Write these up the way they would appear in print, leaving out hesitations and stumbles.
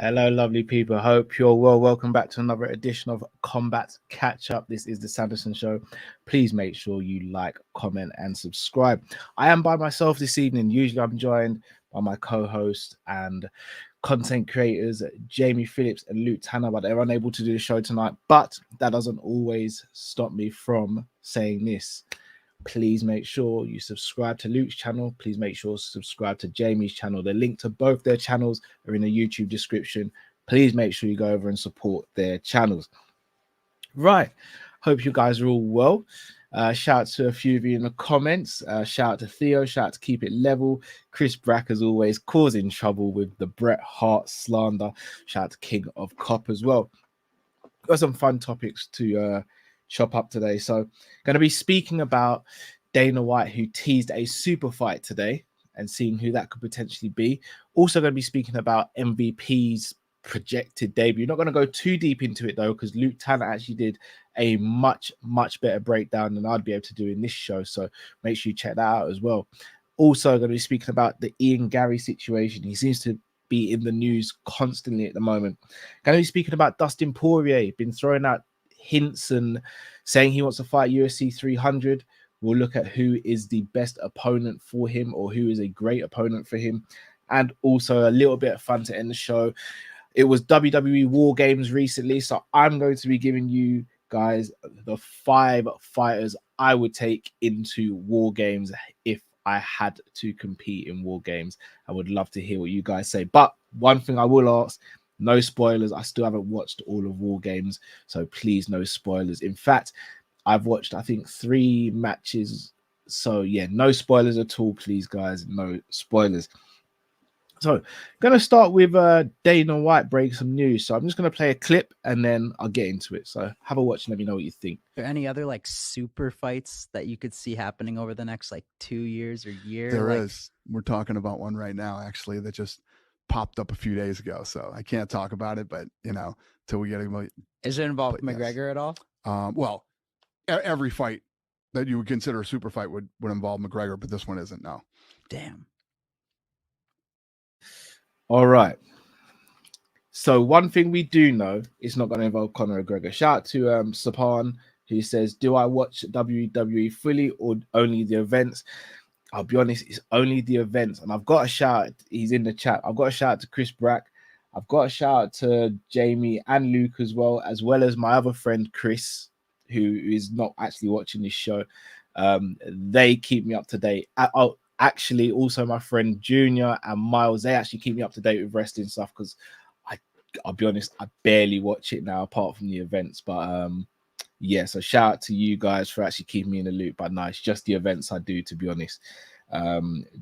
Hello, lovely people. Hope you're well. Welcome back to another edition of Combat Catch Up. This is the Sanderson Show. Please make sure you like, comment, and subscribe. I am by myself this evening. Usually, I'm joined by my co-host and content creators Jamie Phillips and Luke Tanner, but they're unable to do the show tonight. But that doesn't always stop me from saying this. Please make sure you subscribe to Luke's channel. Please make sure to subscribe to Jamie's channel. The link to both their channels are in the YouTube description. Please make sure you go over and support their channels. Right. Hope you guys are all well. Shout out to a few of you in the comments. Shout out to Theo. Shout out to Keep It Level. Chris Brack, as always, causing trouble with the Bret Hart slander. Shout out to King of Cop as well. Got some fun topics to chop up today. So going to be speaking about Dana White, who teased a super fight today and seeing who that could potentially be. Also going to be speaking about MVP's projected debut. Not going to go too deep into it though, because Luke Tanner actually did a much better breakdown than I'd be able to do in this show. So make sure you check that out as well. Also going to be speaking about the Garry situation. He seems to be in the news constantly at the moment. Going to be speaking about Dustin Poirier. Been throwing out hints and saying he wants to fight UFC 300. We'll look at who is the best opponent for him or who is a great opponent for him. And also a little bit of fun to end the show. It was WWE War Games recently, so I'm going to be giving you guys the 5 fighters I would take into War Games if I had to compete in War Games. I would love to hear what you guys say. But one thing I will ask, no spoilers. I still haven't watched all of War Games, so please no spoilers. In fact, I've watched, I think, 3 matches. So yeah, no spoilers at all, please, guys. No spoilers. So going to start with Dana White breaking some news. So I'm just going to play a clip and then I'll get into it. So have a watch and let me know what you think. Are there any other like super fights that you could see happening over the next like 2 years or year? There is. We're talking about one right now, actually, that just popped up a few days ago. So I can't talk about it, but till we get a. Is it involved McGregor at all? Well, every fight that you would consider a super fight would involve McGregor, but this one isn't. No. Damn. All right. So one thing we do know, it's not going to involve Conor McGregor. Shout out to Sapan, who says, do I watch WWE fully or only the events? I'll be honest, it's only the events. And I've got a shout out, he's in the chat. I've got a shout out to Chris Brack. I've got a shout out to Jamie and Luke as well as my other friend Chris, who is not actually watching this show. They keep me up to date. Actually, also my friend Junior and Miles, they actually keep me up to date with wrestling stuff because I'll be honest, I barely watch it now apart from the events. But yeah, so shout out to you guys for actually keeping me in the loop. But no, it's just the events I do, to be honest.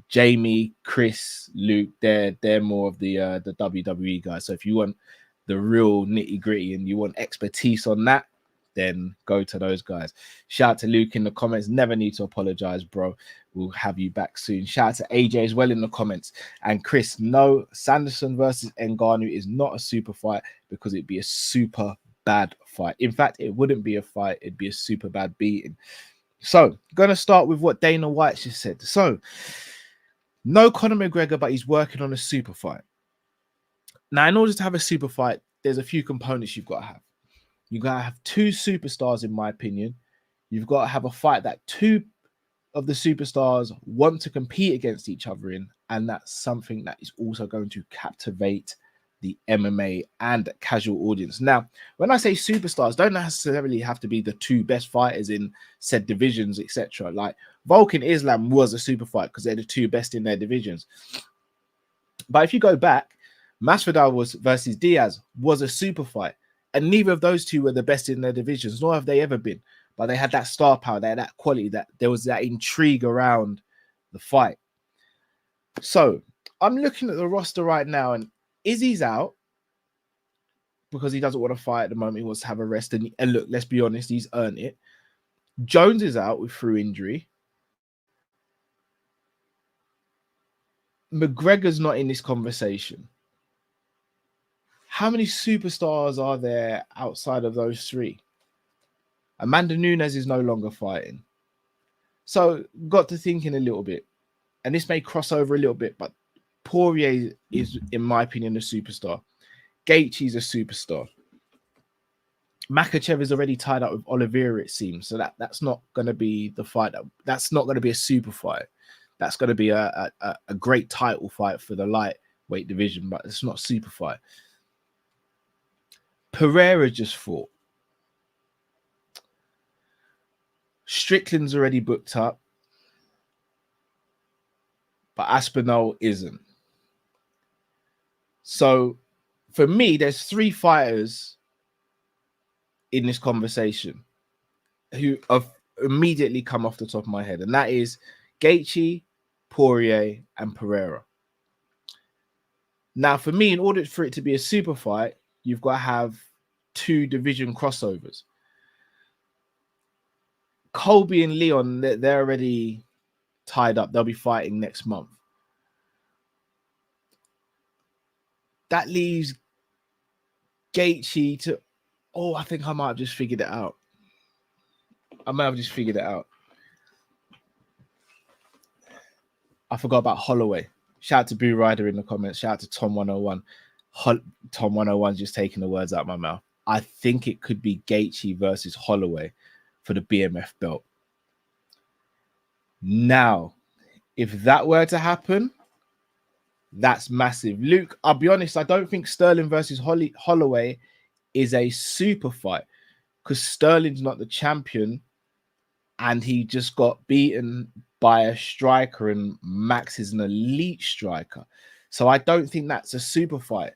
Jamie, Chris, Luke, they're more of the WWE guys. So if you want the real nitty gritty and you want expertise on that, then go to those guys. Shout out to Luke in the comments. Never need to apologize, bro. We'll have you back soon. Shout out to AJ as well in the comments. And Chris, no, Sanderson versus Ngannou is not a super fight because it'd be a super bad fight. In fact, it wouldn't be a fight. It'd be a super bad beating. So, going to start with what Dana White just said. So, no Conor McGregor, but he's working on a super fight. Now, in order to have a super fight, there's a few components you've got to have. You've got to have 2 superstars, in my opinion. You've got to have a fight that 2 of the superstars want to compete against each other in, and that's something that is also going to captivate the MMA and casual audience. Now, when I say superstars, don't necessarily have to be the 2 best fighters in said divisions, etc. Like Volkan Islam was a super fight because they're the 2 best in their divisions. But if you go back, Masvidal versus Diaz was a super fight. And neither of those 2 were the best in their divisions, nor have they ever been. But they had that star power, they had that quality, that there was that intrigue around the fight. So I'm looking at the roster right now, and Izzy's out because he doesn't want to fight at the moment. He wants to have a rest. And look, let's be honest, he's earned it. Jones is out through injury. McGregor's not in this conversation. How many superstars are there outside of those 3? Amanda Nunes is no longer fighting. So got to thinking a little bit. And this may cross over a little bit, but Poirier is, in my opinion, a superstar. Gaethje's a superstar. Makhachev is already tied up with Oliveira, it seems. So that's not going to be the fight. That's not going to be a super fight. That's going to be a great title fight for the lightweight division, but it's not a super fight. Pereira just fought. Strickland's already booked up, but Aspinall isn't. So for me, there's 3 fighters in this conversation who have immediately come off the top of my head, and that is Gaethje, Poirier, and Pereira. Now, for me, in order for it to be a super fight, you've got to have 2 division crossovers. Colby and Leon, they're already tied up. They'll be fighting next month. That leaves Gaethje to... Oh, I think I might have just figured it out. I forgot about Holloway. Shout out to Boo Ryder in the comments. Shout out to Tom101. Tom101's just taking the words out of my mouth. I think it could be Gaethje versus Holloway for the BMF belt. Now, if that were to happen, that's massive. Luke, I'll be honest, I don't think Sterling versus Holloway is a super fight because Sterling's not the champion and he just got beaten by a striker and Max is an elite striker. So I don't think that's a super fight.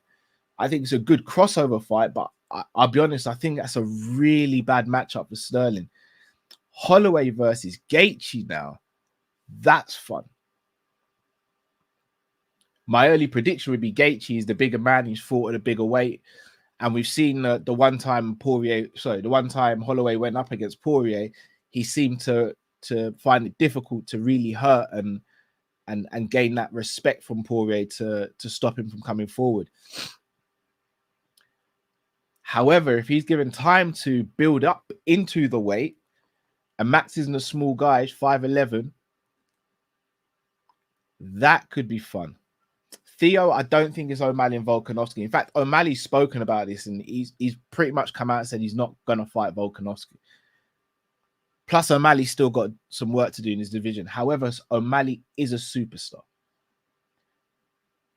I think it's a good crossover fight, but I'll be honest, I think that's a really bad matchup for Sterling. Holloway versus Gaethje now, that's fun. My early prediction would be Gaethje is the bigger man. He's fought at a bigger weight. And we've seen the one time Holloway went up against Poirier, he seemed to find it difficult to really hurt and gain that respect from Poirier to stop him from coming forward. However, if he's given time to build up into the weight, and Max isn't a small guy, he's 5'11", that could be fun. Theo, I don't think it's O'Malley and Volkanovski. In fact, O'Malley's spoken about this and he's pretty much come out and said he's not going to fight Volkanovski. Plus, O'Malley's still got some work to do in his division. However, O'Malley is a superstar.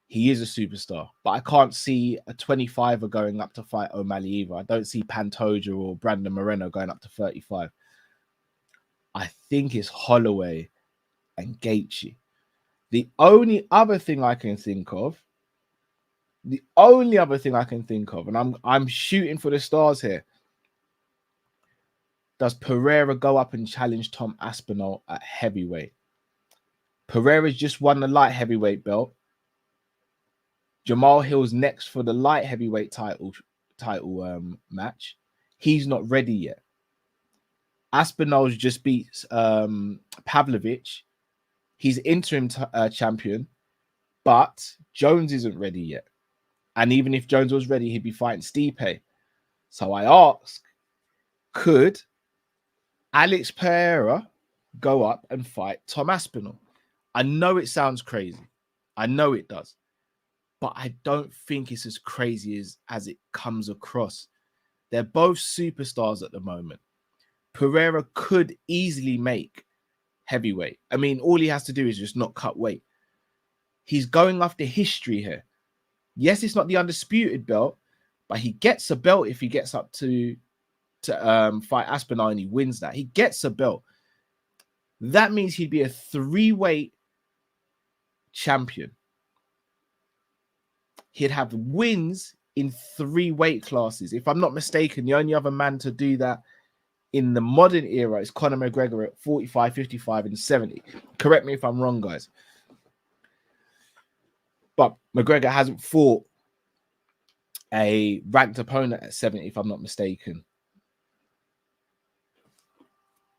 He is a superstar. But I can't see a 25er going up to fight O'Malley either. I don't see Pantoja or Brandon Moreno going up to 35. I think it's Holloway and Gaethje. The only other thing I can think of, and I'm shooting for the stars here. Does Pereira go up and challenge Tom Aspinall at heavyweight? Pereira's just won the light heavyweight belt. Jamal Hill's next for the light heavyweight title match. He's not ready yet. Aspinall's just beat Pavlovich. He's interim champion, but Jones isn't ready yet. And even if Jones was ready, he'd be fighting Stipe. So I ask, could Alex Pereira go up and fight Tom Aspinall? I know it sounds crazy. I know it does. But I don't think it's as crazy as it comes across. They're both superstars at the moment. Pereira could easily make heavyweight. I mean, all he has to do is just not cut weight. He's going after history here. Yes, it's not the undisputed belt, but he gets a belt if he gets up to fight Aspinall and he wins that. He gets a belt. That means he'd be a 3-weight champion. He'd have wins in 3 weight classes. If I'm not mistaken, the only other man to do that in the modern era is Conor McGregor at 45, 55, and 70. Correct me if I'm wrong, guys. But McGregor hasn't fought a ranked opponent at 70, if I'm not mistaken.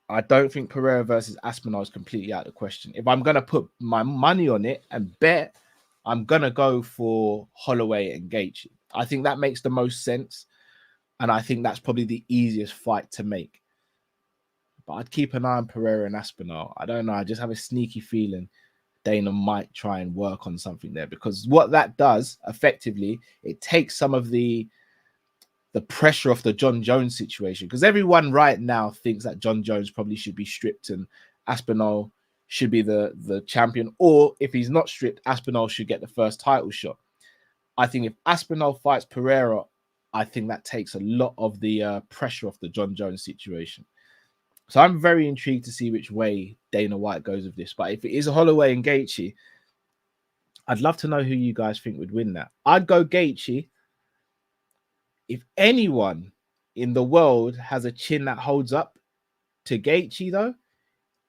I don't think Pereira versus Aspinall is completely out of the question. If I'm going to put my money on it and bet, I'm going to go for Holloway and Gaethje. I think that makes the most sense. And I think that's probably the easiest fight to make. But I'd keep an eye on Pereira and Aspinall. I don't know. I just have a sneaky feeling Dana might try and work on something there, because what that does effectively, it takes some of the pressure off the John Jones situation, because everyone right now thinks that John Jones probably should be stripped and Aspinall should be the champion, or if he's not stripped, Aspinall should get the first title shot. I think if Aspinall fights Pereira, I think that takes a lot of the pressure off the John Jones situation. So I'm very intrigued to see which way Dana White goes with this. But if it is Holloway and Gaethje, I'd love to know who you guys think would win that. I'd go Gaethje. If anyone in the world has a chin that holds up to Gaethje, though,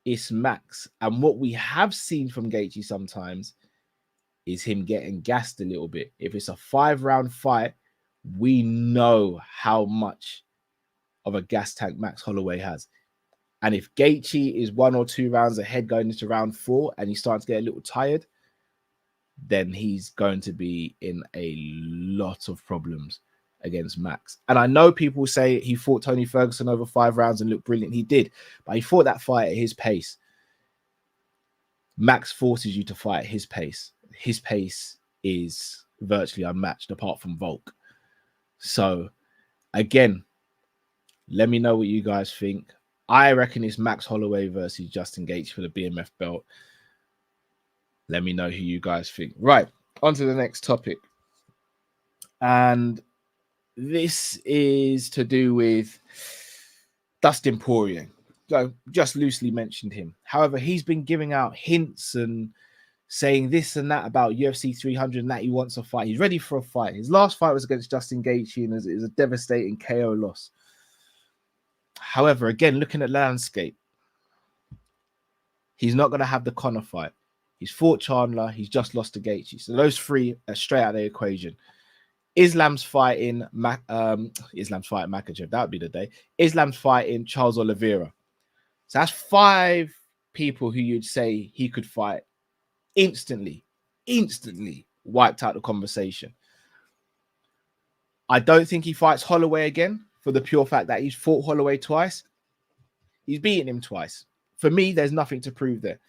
it's Max. And what we have seen from Gaethje sometimes is him getting gassed a little bit. If it's a 5-round fight, we know how much of a gas tank Max Holloway has. And if Gaethje is 1 or 2 rounds ahead going into round 4 and he starts to get a little tired, then he's going to be in a lot of problems against Max. And I know people say he fought Tony Ferguson over 5 rounds and looked brilliant. He did, but he fought that fight at his pace. Max forces you to fight at his pace. His pace is virtually unmatched apart from Volk. So again, let me know what you guys think. I reckon it's Max Holloway versus Justin Gaethje for the BMF belt. Let me know who you guys think. Right, on to the next topic. And this is to do with Dustin Poirier. So just loosely mentioned him. However, he's been giving out hints and saying this and that about UFC 300 and that he wants a fight. He's ready for a fight. His last fight was against Justin Gaethje and it was a devastating KO loss. However, again, looking at landscape, he's not going to have the Conor fight. He's fought Chandler. He's just lost to Gaethje. So those 3 are straight out of the equation. Islam's fighting Makhachev. That would be the day. Islam's fighting Charles Oliveira. So that's 5 people who you'd say he could fight instantly wiped out the conversation. I don't think he fights Holloway again for the pure fact that he's fought Holloway twice. He's beaten him twice. For me, there's nothing to prove there.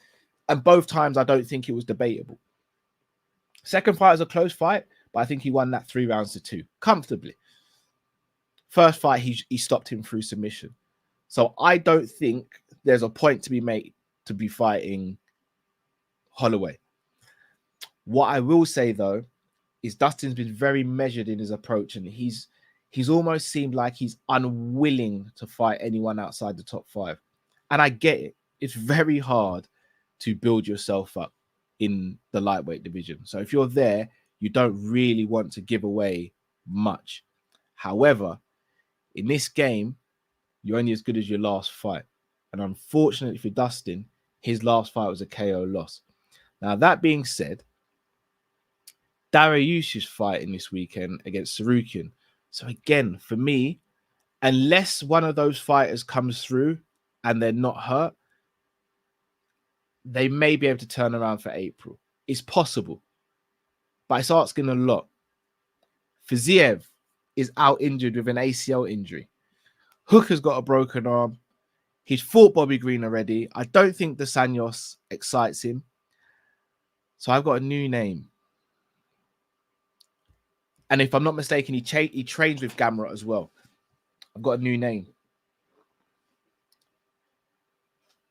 And both times, I don't think it was debatable. Second fight was a close fight, but I think he won that 3 rounds to 2 comfortably. First fight, he stopped him through submission. So I don't think there's a point to be made to be fighting Holloway. What I will say, though, is Dustin's been very measured in his approach, and he's almost seemed like he's unwilling to fight anyone outside the top 5. And I get it. It's very hard to build yourself up in the lightweight division. So if you're there, you don't really want to give away much. However, in this game, you're only as good as your last fight. And unfortunately for Dustin, his last fight was a KO loss. Now, that being said, Dariush is fighting this weekend against Sarukian. So again, for me, unless one of those fighters comes through and they're not hurt, they may be able to turn around for April. It's possible, but it's asking a lot. Fiziev is out injured with an ACL injury. Hooker's got a broken arm. He's fought Bobby Green already. I don't think the Sanyos excites him. So I've got a new name. And if I'm not mistaken, he trains with Gamrot as well. I've got a new name.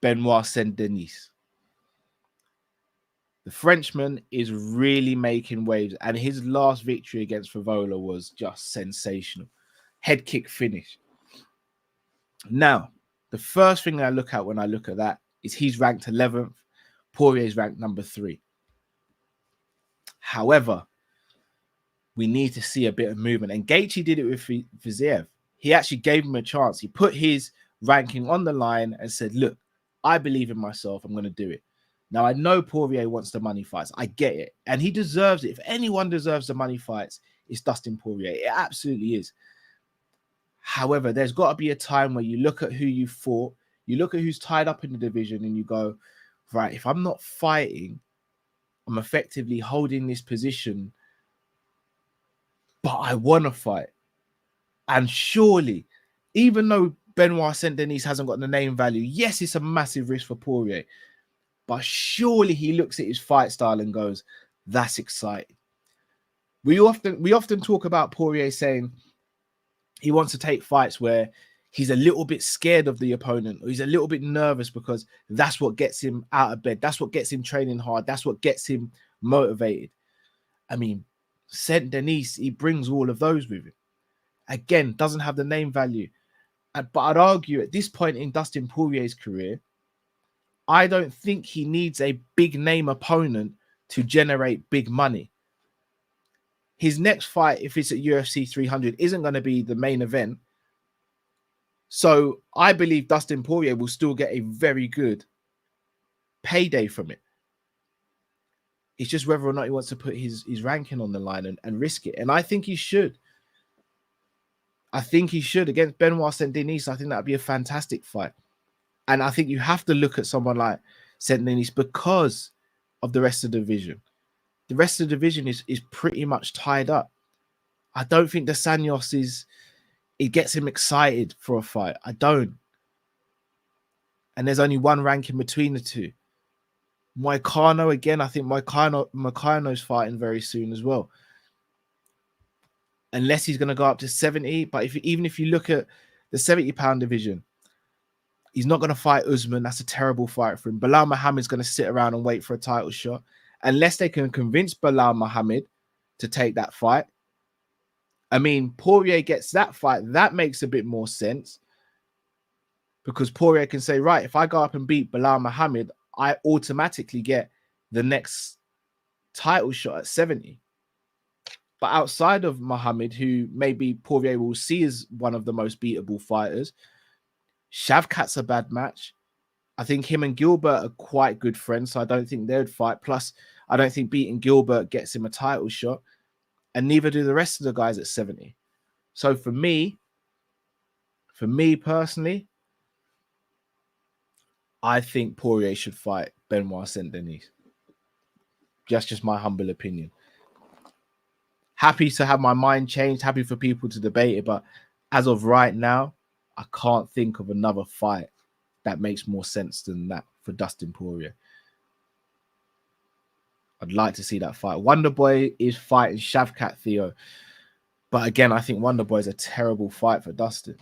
Benoit Saint-Denis. The Frenchman is really making waves, and his last victory against Favola was just sensational. Head kick finish. Now, the first thing I look at when I look at that is he's ranked 11th. Poirier's ranked number 3. However, we need to see a bit of movement. And Gaethje did it with Fiziev. He actually gave him a chance. He put his ranking on the line and said, look, I believe in myself. I'm going to do it. Now, I know Poirier wants the money fights. I get it. And he deserves it. If anyone deserves the money fights, it's Dustin Poirier. It absolutely is. However, there's got to be a time where you look at who you fought, you look at who's tied up in the division, and you go, right, if I'm not fighting, I'm effectively holding this position, but I want to fight. And surely, even though Benoit Saint-Denis hasn't got the name value, yes, it's a massive risk for Poirier. but surely he looks at his fight style and goes, that's exciting. We often talk about Poirier saying he wants to take fights where he's a little bit scared of the opponent, or he's a little bit nervous, because that's what gets him out of bed. That's what gets him training hard. That's what gets him motivated. I mean, Saint Denis, he brings all of those with him. Again, doesn't have the name value. But I'd argue at this point in Dustin Poirier's career, I don't think he needs a big name opponent to generate big money. His next fight, if it's at UFC 300, isn't going to be the main event. So I believe Dustin Poirier will still get a very good payday from it. It's just whether or not he wants to put his ranking on the line and risk it. And I think he should. I think he should. Against Benoit Saint Denis, I think that would be a fantastic fight. And I think you have to look at someone like Saint Denis because of the rest of the division. The rest of the division is pretty much tied up. I don't think Dos Anjos it gets him excited for a fight. I don't. And there's only one ranking between the two. Moicano, again, I think Moicano's fighting very soon as well. Unless he's going to go up to 70. But even if you look at the 70-pound division, he's not going to fight Usman. That's a terrible fight for him. Bilal Muhammad's going to sit around and wait for a title shot. Unless they can convince Bilal Muhammad to take that fight. I mean, Poirier gets that fight. That makes a bit more sense. Because Poirier can say, right, if I go up and beat Bilal Muhammad, I automatically get the next title shot at 70. But outside of Muhammad, who maybe Poirier will see as one of the most beatable fighters, Shavkat's a bad match. I think him and Gilbert are quite good friends, so I don't think they would fight. Plus, I don't think beating Gilbert gets him a title shot, and neither do the rest of the guys at 70. So for me personally, I think Poirier should fight Benoit Saint Denis. That's just my humble opinion. Happy to have my mind changed, happy for people to debate it, but as of right now, I can't think of another fight that makes more sense than that for Dustin Poirier. I'd like to see that fight. Wonderboy is fighting Shavkat, Theo. But again, I think Wonderboy is a terrible fight for Dustin.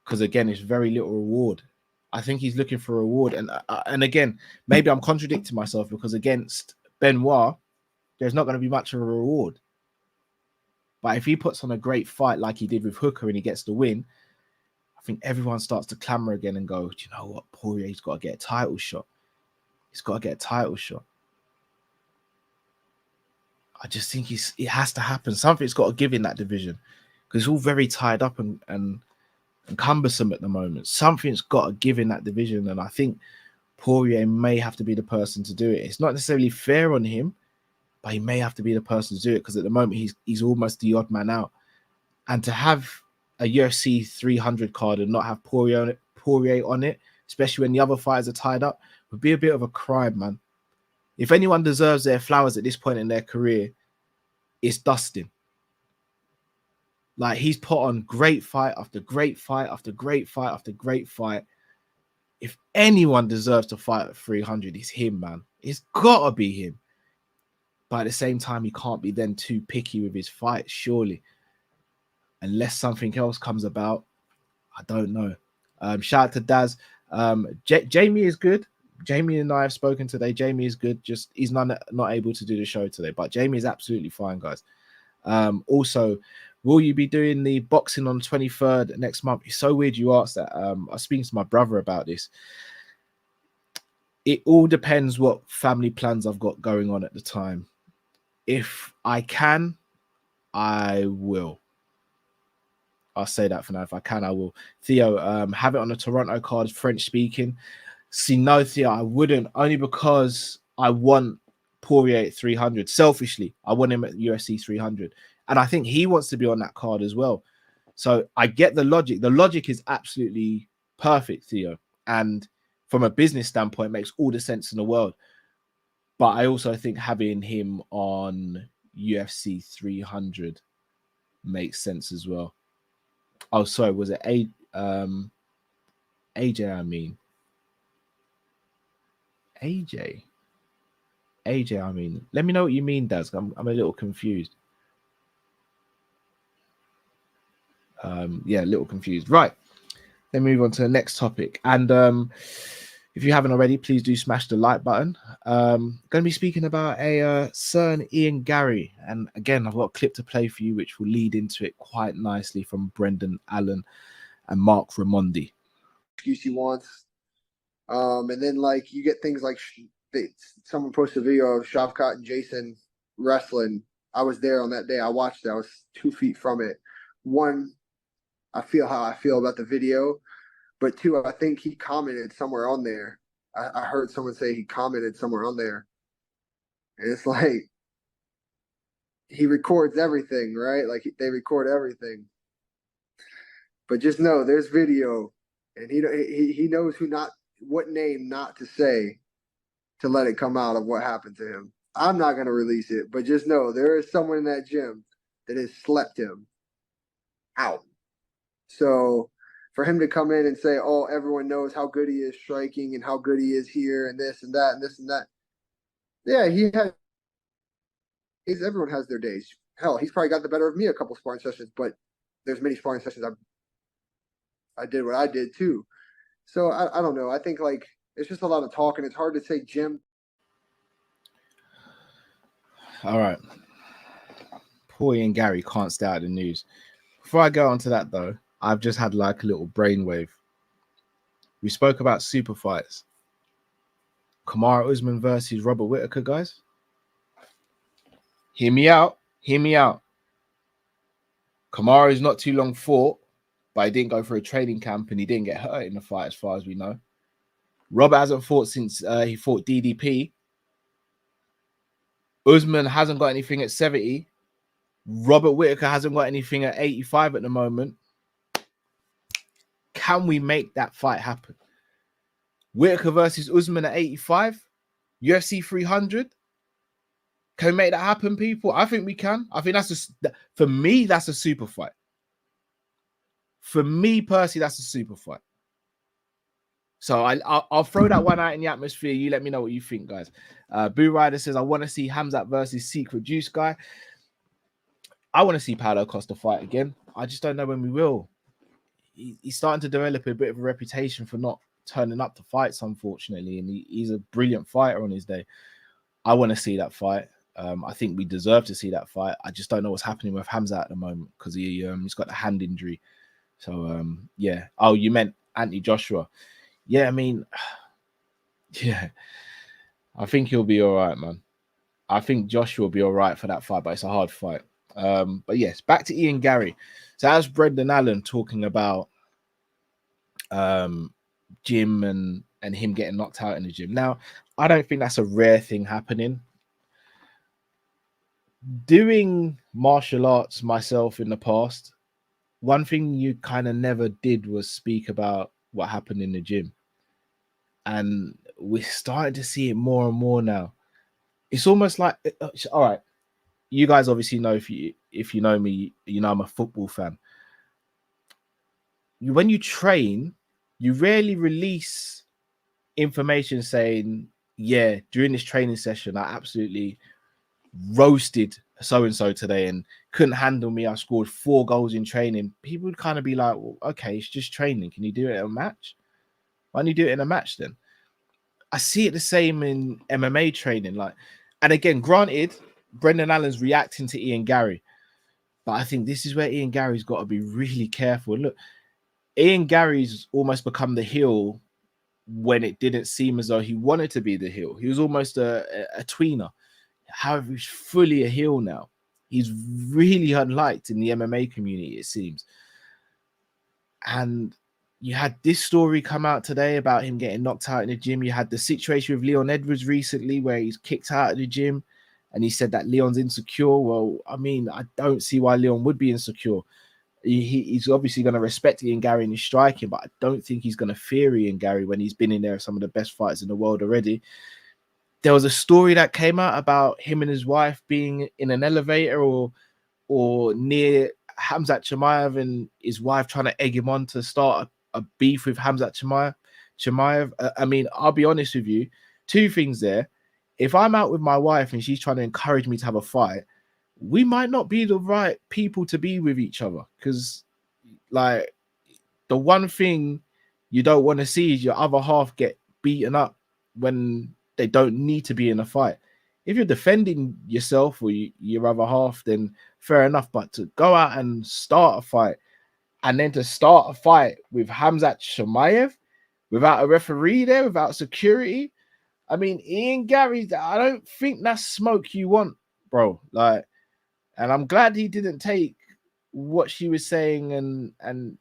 Because again, it's very little reward. I think he's looking for a reward. And again, maybe I'm contradicting myself because against Benoit, there's not going to be much of a reward. But if he puts on a great fight like he did with Hooker and he gets the win, I think everyone starts to clamor again and go, do you know what? Poirier's got to get a title shot. He's got to get a title shot. I just think it has to happen. Something's got to give in that division because it's all very tied up and cumbersome at the moment. Something's got to give in that division, and I think Poirier may have to be the person to do it. It's not necessarily fair on him, but he may have to be the person to do it because at the moment he's almost the odd man out. And to have a UFC 300 card and not have Poirier on it, especially when the other fighters are tied up, would be a bit of a crime, man. If anyone deserves their flowers at this point in their career, it's Dustin. Like, he's put on great fight after great fight after great fight after great fight. If anyone deserves to fight at 300, it's him, man. It's got to be him. But at the same time, he can't be then too picky with his fights, surely. Unless something else comes about. I don't know. Shout out to Daz. Jamie is good. Jamie and I have spoken today. Jamie is good. Just he's not able to do the show today. But Jamie is absolutely fine, guys. Also, will you be doing the boxing on 23rd next month? It's so weird you asked that. I was speaking to my brother about this. It all depends what family plans I've got going on at the time. If I can, I will. I'll say that for now. If I can, I will. Theo, have it on the Toronto card, French speaking. See, no, Theo, I wouldn't, only because I want Poirier at 300. Selfishly, I want him at UFC 300. And I think he wants to be on that card as well. So I get the logic. The logic is absolutely perfect, Theo. And from a business standpoint, makes all the sense in the world. But I also think having him on UFC 300 makes sense as well. Oh, sorry, was it AJ? I mean, AJ. I mean, let me know what you mean, Daz. I'm a little confused. Yeah, a little confused. Right. Then move on to the next topic. And if you haven't already, please do smash the like button. Going to be speaking about a certain Ian Garry. And again, I've got a clip to play for you, which will lead into it quite nicely from Brendan Allen and Mark Raimondi. Excuse he wants. And then like you get things like someone posted a video of Shavkat and Jason wrestling. I was there on that day. I watched it. I was 2 feet from it. One, I feel how I feel about the video, but two, I think he commented somewhere on there. I heard someone say he commented somewhere on there. And it's like, he records everything, right? Like they record everything. But just know there's video, and he knows what name not to say to let it come out of what happened to him. I'm not going to release it, but just know there is someone in that gym that has slept him out. So for him to come in and say, oh, everyone knows how good he is striking and how good he is here and this and that and this and that. Yeah, everyone has their days. Hell, he's probably got the better of me a couple sparring sessions, but there's many sparring sessions I did what I did too. So I don't know. I think like it's just a lot of talk, and it's hard to say Jim. All right. Poirier and Garry can't stay out of the news. Before I go on to that, though, I've just had like a little brainwave. We spoke about super fights. Kamaru Usman versus Robert Whittaker, guys. Hear me out. Hear me out. Kamaru's not too long fought, but he didn't go for a training camp and he didn't get hurt in the fight, as far as we know. Robert hasn't fought since he fought DDP. Usman hasn't got anything at 70. Robert Whittaker hasn't got anything at 85 at the moment. Can we make that fight happen? Whittaker versus Usman at 85? UFC 300? Can we make that happen, people? I think we can. I think for me, that's a super fight. For me personally, that's a super fight. So I'll throw that one out in the atmosphere. You let me know what you think, guys. Boo Rider says, I want to see Hamzat versus Secret Juice Guy. I want to see Paulo Costa fight again. I just don't know when we will. He's starting to develop a bit of a reputation for not turning up to fights, unfortunately. And he's a brilliant fighter on his day. I want to see that fight. I think we deserve to see that fight. I just don't know what's happening with Hamzat at the moment because he's got a hand injury. So, yeah. Oh, you meant Anthony Joshua. Yeah, I mean, yeah. I think he'll be all right, man. I think Joshua will be all right for that fight, but it's a hard fight. But yes, back to Ian Garry. So as Brendan Allen talking about gym and him getting knocked out in the gym. Now, I don't think that's a rare thing happening. Doing martial arts myself in the past, one thing you kind of never did was speak about what happened in the gym. And we're starting to see it more and more now. It's almost like, all right, you guys obviously know, if you know me, you know I'm a football fan. When you train, you rarely release information saying, yeah, during this training session, I absolutely roasted so-and-so today and couldn't handle me. I scored 4 goals in training. People would kind of be like, well, okay, it's just training. Can you do it in a match? Why don't you do it in a match then? I see it the same in MMA training. Like, and again, granted, Brendan Allen's reacting to Ian Garry, but I think this is where Ian Garry's got to be really careful. Look, Ian Garry's almost become the heel when it didn't seem as though he wanted to be the heel. He was almost a tweener. However, he's fully a heel now. He's really unliked in the MMA community, it seems. And you had this story come out today about him getting knocked out in the gym. You had the situation with Leon Edwards recently where he's kicked out of the gym and he said that Leon's insecure. Well, I mean, I don't see why Leon would be insecure. He's obviously going to respect Ian Garry in his striking, but I don't think he's going to fear Ian Garry when he's been in there with some of the best fighters in the world already. There was a story that came out about him and his wife being in an elevator or near Hamzat Chimaev and his wife trying to egg him on to start a beef with Hamzat Chimaev. I mean, I'll be honest with you, two things there. If I'm out with my wife and she's trying to encourage me to have a fight, we might not be the right people to be with each other, because like the one thing you don't want to see is your other half get beaten up when they don't need to be in a fight. If you're defending yourself or your other half, then fair enough. But to go out and start a fight, and then to start a fight with Khamzat Chimaev without a referee there, without security, I mean, Ian Garry, I don't think that's smoke you want, bro. Like, and I'm glad he didn't take what she was saying and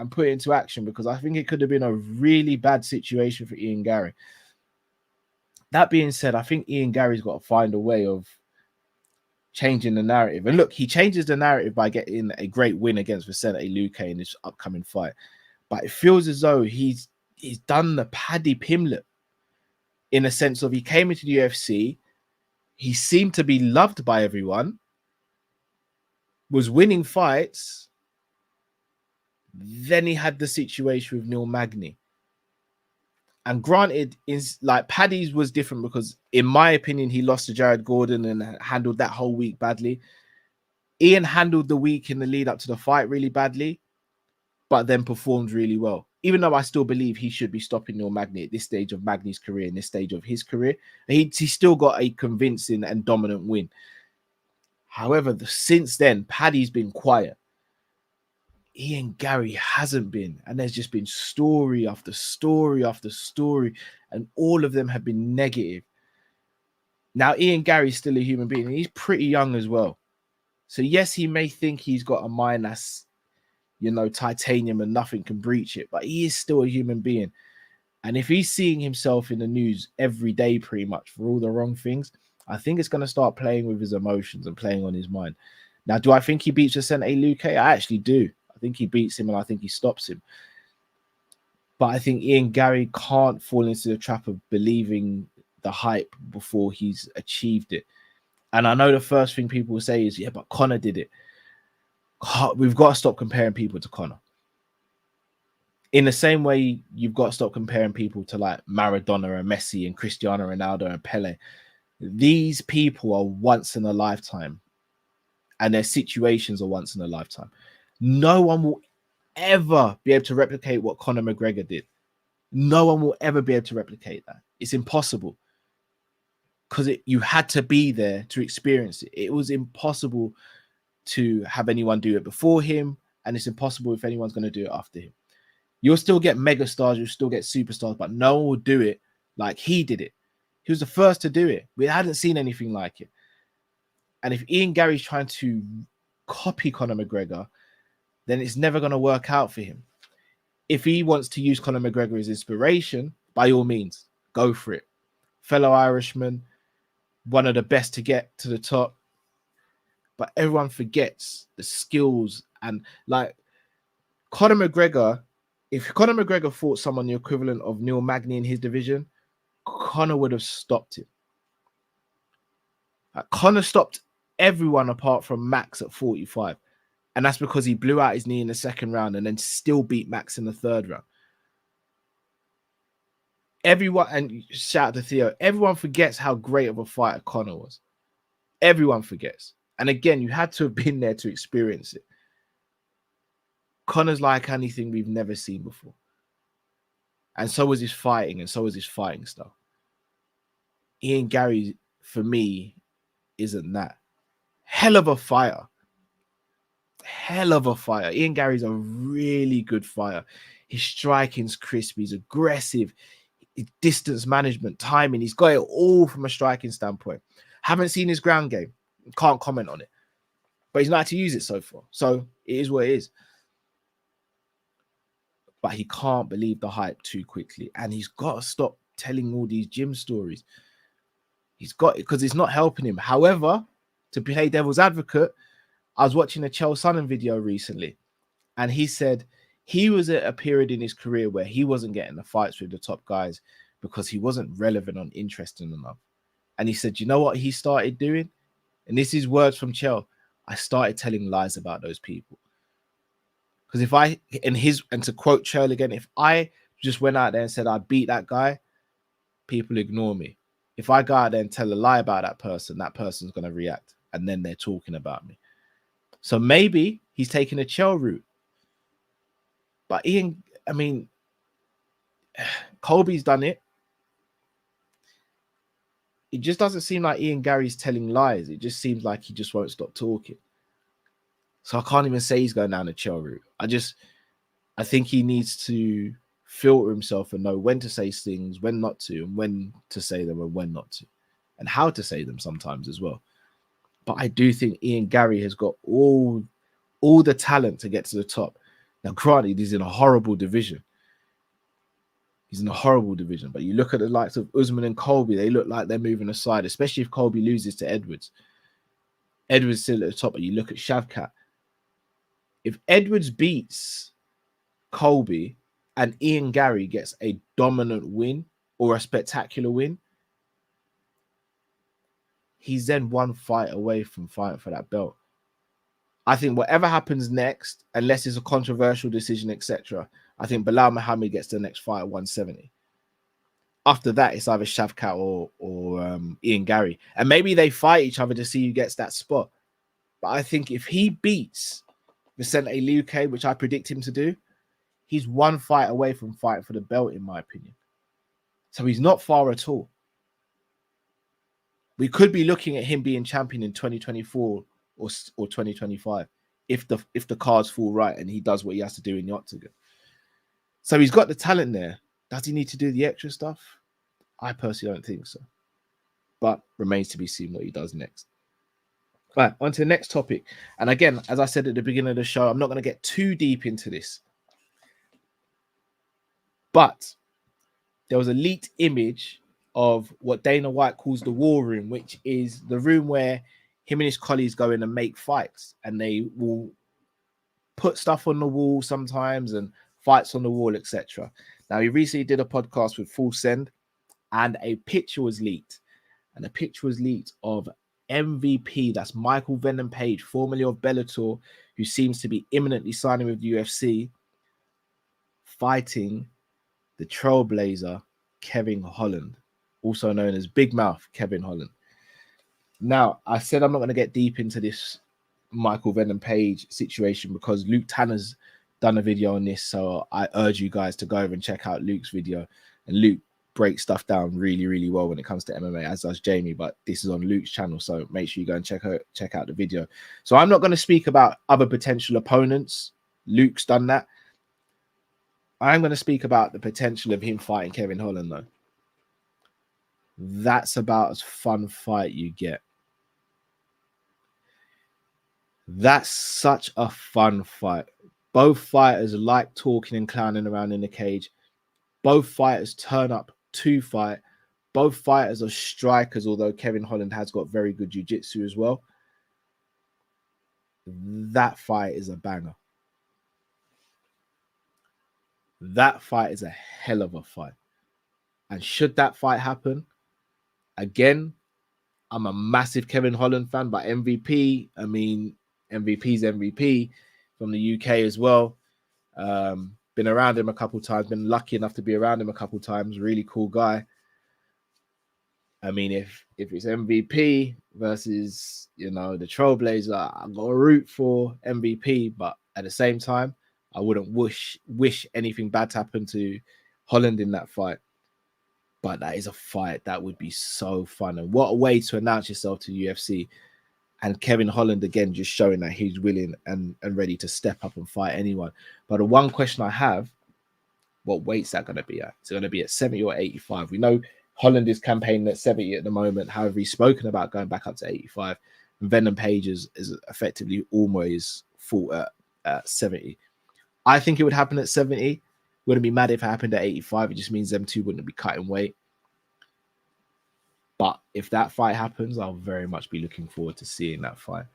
put it into action, because I think it could have been a really bad situation for Ian Garry. That being said, I think Ian Garry's got to find a way of changing the narrative. And look, he changes the narrative by getting a great win against Vicente Luque in this upcoming fight. But it feels as though he's done the Paddy Pimlet, in a sense of he came into the UFC, he seemed to be loved by everyone, was winning fights. Then he had the situation with Neil Magny. And granted, is like Paddy's was different because, in my opinion, he lost to Jared Gordon and handled that whole week badly. Ian handled the week in the lead up to the fight really badly, but then performed really well. Even though I still believe he should be stopping Neil Magny at this stage of Magny's career, in this stage of his career, he still got a convincing and dominant win. However, since then, Paddy's been quiet. Ian Garry hasn't been, and there's just been story after story after story, and all of them have been negative. Now, Ian Garry's still a human being, and he's pretty young as well. So yes, he may think he's got a mind that's, you know, titanium and nothing can breach it, but he is still a human being. And if he's seeing himself in the news every day pretty much for all the wrong things, I think it's going to start playing with his emotions and playing on his mind. Now, do I think he beats Vicente Luque? I actually do. I think he beats him and I think he stops him. But I think Ian Garry can't fall into the trap of believing the hype before he's achieved it. And I know the first thing people will say is, yeah, but Conor did it. We've got to stop comparing people to Conor. In the same way, you've got to stop comparing people to like Maradona and Messi and Cristiano Ronaldo and Pele. These people are once in a lifetime, and their situations are once in a lifetime. No one will ever be able to replicate what Conor McGregor did. No one will ever be able to replicate that. It's impossible, because you had to be there to experience it. It was impossible to have anyone do it before him, and it's impossible if anyone's going to do it after him. You'll still get megastars, you'll still get superstars, but no one will do it like he did it. He was the first to do it. We hadn't seen anything like it. And if Ian Garry's trying to copy Conor McGregor, then it's never going to work out for him. If he wants to use Conor McGregor as inspiration, by all means, go for it. Fellow Irishman, one of the best to get to the top. But everyone forgets the skills. And like Conor McGregor, if Conor McGregor fought someone the equivalent of Neil Magny in his division, Conor would have stopped him. Like, Conor stopped everyone apart from Max at 45. And that's because he blew out his knee in the second round and then still beat Max in the third round. Everyone, and shout out to Theo, everyone forgets how great of a fighter Conor was. Everyone forgets. And again, you had to have been there to experience it. Conor's like anything we've never seen before. And so was his fighting, and so was his fighting style. Ian Garry, for me, isn't that. Hell of a fighter. Hell of a fighter. Ian Garry's a really good fighter. His striking's crisp. He's aggressive. His distance management, timing. He's got it all from a striking standpoint. Haven't seen his ground game. Can't comment on it. But he's not had to use it so far. So it is what it is. But he can't believe the hype too quickly. And he's got to stop telling all these gym stories. He's got it because it's not helping him. However, to play devil's advocate, I was watching a Chael Sonnen video recently, and he said he was at a period in his career where he wasn't getting the fights with the top guys because he wasn't relevant or interesting enough. And he said, you know what he started doing? And this is words from Chael. I started telling lies about those people. Because if I, and to quote Chael again, if I just went out there and said I beat that guy, people ignore me. If I go out there and tell a lie about that person's going to react, and then they're talking about me. So maybe he's taking a chill route. But Ian, I mean, Colby's done it. It just doesn't seem like Ian Garry's telling lies. It just seems like he just won't stop talking. So I can't even say he's going down the chill route. I think he needs to filter himself and know when to say things, when not to, and when to say them and when not to, and how to say them sometimes as well. But I do think Ian Garry has got all the talent to get to the top. Now, granted, he's in a horrible division. But you look at the likes of Usman and Colby, they look like they're moving aside, especially if Colby loses to Edwards. Edwards still at the top, but you look at Shavkat. If Edwards beats Colby and Ian Garry gets a dominant win or a spectacular win, he's then one fight away from fighting for that belt. I think whatever happens next, unless it's a controversial decision, etc., I think Bilal Muhammad gets the next fight at 170. After that, it's either Shavkat or Ian Garry. And maybe they fight each other to see who gets that spot. But I think if he beats Vicente Luque, which I predict him to do, he's one fight away from fighting for the belt, in my opinion. So he's not far at all. We could be looking at him being champion in 2024 or 2025 if the cards fall right and he does what he has to do in the octagon. So he's got the talent there. Does he need to do the extra stuff? I personally don't think so. But remains to be seen what he does next. Right, on to the next topic. And again, as I said at the beginning of the show, I'm not going to get too deep into this. But there was a leaked image of what Dana White calls the war room, which is the room where him and his colleagues go in and make fights. And they will put stuff on the wall sometimes and fights on the wall, etc. Now, he recently did a podcast with Full Send, and a picture was leaked. And the picture was leaked of MVP, that's Michael Venom Page, formerly of Bellator, who seems to be imminently signing with the UFC, fighting the trailblazer Kevin Holland, also known as Big Mouth Kevin Holland. Now, I said I'm not going to get deep into this Michael Venom Page situation because Luke Tanner's done a video on this, so I urge you guys to go over and check out Luke's video. And Luke breaks stuff down really, really well when it comes to MMA, as does Jamie, but this is on Luke's channel, so make sure you go and check out the video. So I'm not going to speak about other potential opponents. Luke's done that. I'm going to speak about the potential of him fighting Kevin Holland, though. That's about as fun fight you get. That's such a fun fight. Both fighters like talking and clowning around in the cage. Both fighters turn up to fight. Both fighters are strikers, although Kevin Holland has got very good jiu-jitsu as well. That fight is a banger. That fight is a hell of a fight. And should that fight happen, again, I'm a massive Kevin Holland fan, but MVP, I mean, MVP's MVP from the UK as well. Been around him a couple times, been lucky enough to be around him a couple times. Really cool guy. I mean, if it's MVP versus, the Trailblazer, I'm going to root for MVP, but at the same time, I wouldn't wish anything bad to happen to Holland in that fight. But that is a fight that would be so fun. And what a way to announce yourself to UFC. And Kevin Holland, again, just showing that he's willing and ready to step up and fight anyone. But the one question I have, what weight's that going to be at? Is it going to be at 70 or 85? We know Holland is campaigning at 70 at the moment. However, he's spoken about going back up to 85. And Venom Page is effectively always fought at 70. I think it would happen at 70. Wouldn't be mad if it happened at 85. It just means them two wouldn't be cutting weight. But if that fight happens, I'll very much be looking forward to seeing that fight.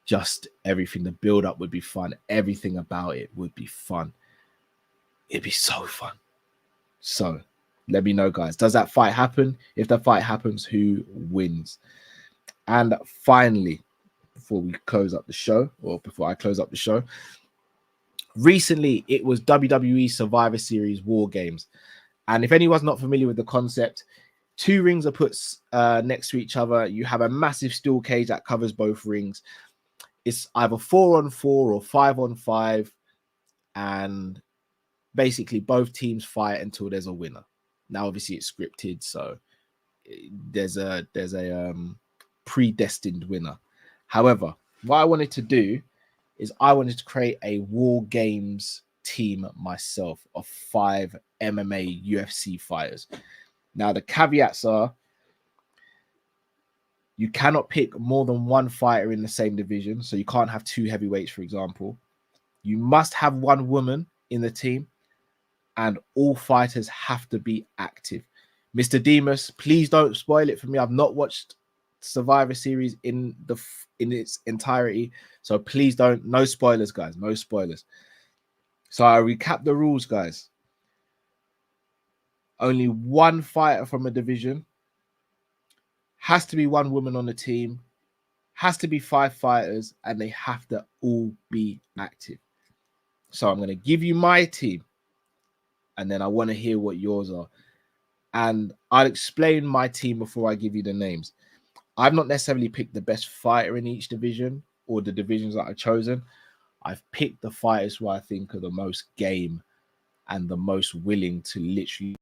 Just everything, the build-up would be fun. Everything about it would be fun. It'd be so fun. So, let me know, guys. Does that fight happen? If that fight happens, who wins? And finally, before we close up the show, or before I close up the show, recently it was WWE Survivor Series War Games. And if anyone's not familiar with the concept, 2 rings are put next to each other. You have a massive steel cage that covers both rings. It's either 4-on-4 or 5-on-5, and basically both teams fight until there's a winner. Now, obviously, it's scripted, so there's a predestined winner. However, what I wanted to do is I wanted to create a War Games team myself of 5 MMA UFC fighters. Now, the caveats are you cannot pick more than 1 fighter in the same division. So you can't have 2 heavyweights, for example. You must have 1 woman in the team, and all fighters have to be active. Mr. Demas, please don't spoil it for me. I've not watched Survivor Series in its entirety, so please don't. No spoilers, guys. No spoilers. So I recap the rules, guys. Only 1 fighter from a division. Has to be 1 woman on the team. Has to be 5 fighters, and they have to all be active. So I'm going to give you my team, and then I want to hear what yours are. And I'll explain my team before I give you the names. I've not necessarily picked the best fighter in each division or the divisions that I've chosen. I've picked the fighters who I think are the most game and the most willing to literally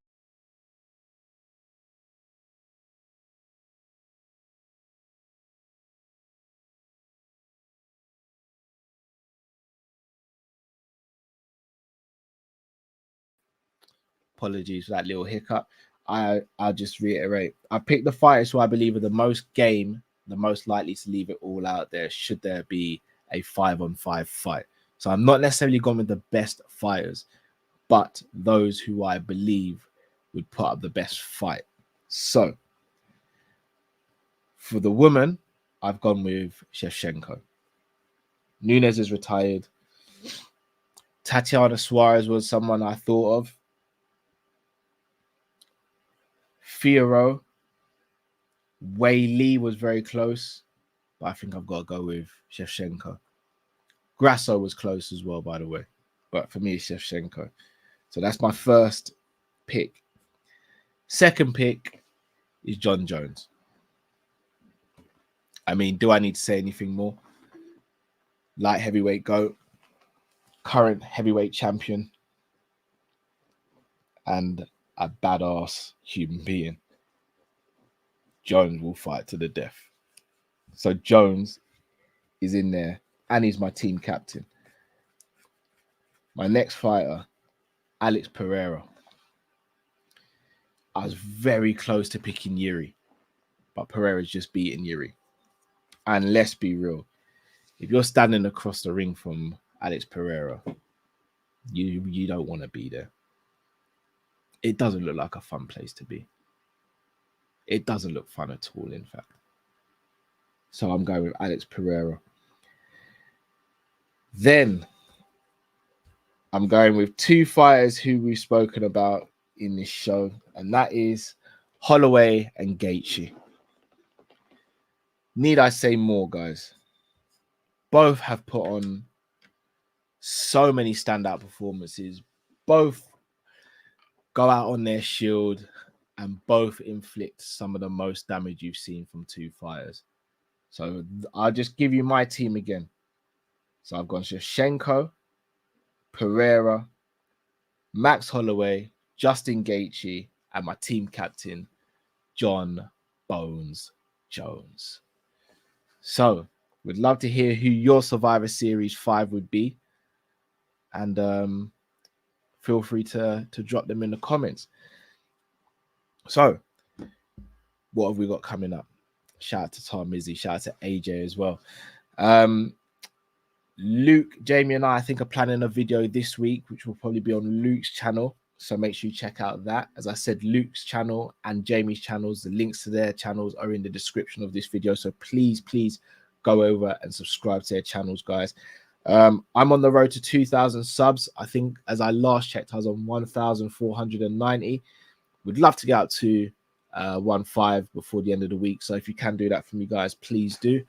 apologies for that little hiccup. I'll just reiterate. I picked the fighters who I believe are the most game, the most likely to leave it all out there should there be a 5-on-5 fight. So I'm not necessarily going with the best fighters, but those who I believe would put up the best fight. So for the woman, I've gone with Shevchenko. Nunes is retired. Tatiana Suarez was someone I thought of. Fiorot, Wei Li was very close, but I think I've got to go with Shevchenko. Grasso was close as well, by the way, but for me, it's Shevchenko. So that's my first pick. Second pick is John Jones. I mean, do I need to say anything more? Light heavyweight GOAT, current heavyweight champion, and a badass human being. Jones will fight to the death. So Jones is in there, and he's my team captain. My next fighter, Alex Pereira. I was very close to picking Yuri, but Pereira's just beaten Yuri. And let's be real, if you're standing across the ring from Alex Pereira, you don't want to be there. It doesn't look like a fun place to be. It doesn't look fun at all, in fact. So I'm going with Alex Pereira. Then I'm going with 2 fighters who we've spoken about in this show, and that is Holloway and Gaethje. Need I say more, guys? Both have put on so many standout performances. Both go out on their shield, and both inflict some of the most damage you've seen from 2 fighters. So I'll just give you my team again. So I've gone Shevchenko, Pereira, Max Holloway, Justin Gaethje, and my team captain, John Bones Jones. So we'd love to hear who your Survivor Series 5 would be. And feel free to drop them in the comments. So what have we got coming up? Shout out to Tom Izzy, shout out to AJ as well. Luke, Jamie, and I think are planning a video this week, which will probably be on Luke's channel. So make sure you check out that. As I said, Luke's channel and Jamie's channels, the links to their channels are in the description of this video. So please go over and subscribe to their channels, guys. I'm on the road to 2,000 subs. I think as I last checked, I was on 1,490. Would love to get out to 1.5 before the end of the week. So if you can do that for me, guys, please do.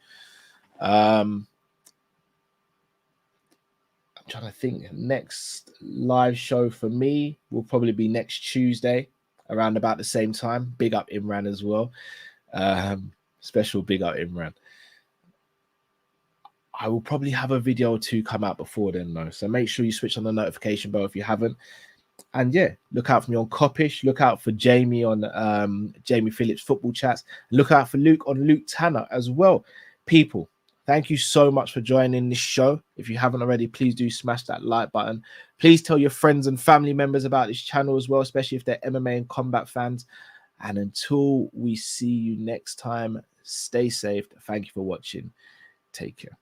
trying to think. Next live show for me will probably be next Tuesday around about the same time. Big up Imran as well. Special big up Imran. I will probably have a video or two come out before then, though. So make sure you switch on the notification bell if you haven't. And yeah, look out for me on Coppish. Look out for Jamie on Jamie Phillips Football Chats. Look out for Luke on Luke Tanner as well. People, thank you so much for joining this show. If you haven't already, please do smash that like button. Please tell your friends and family members about this channel as well, especially if they're MMA and combat fans. And until we see you next time, stay safe. Thank you for watching. Take care.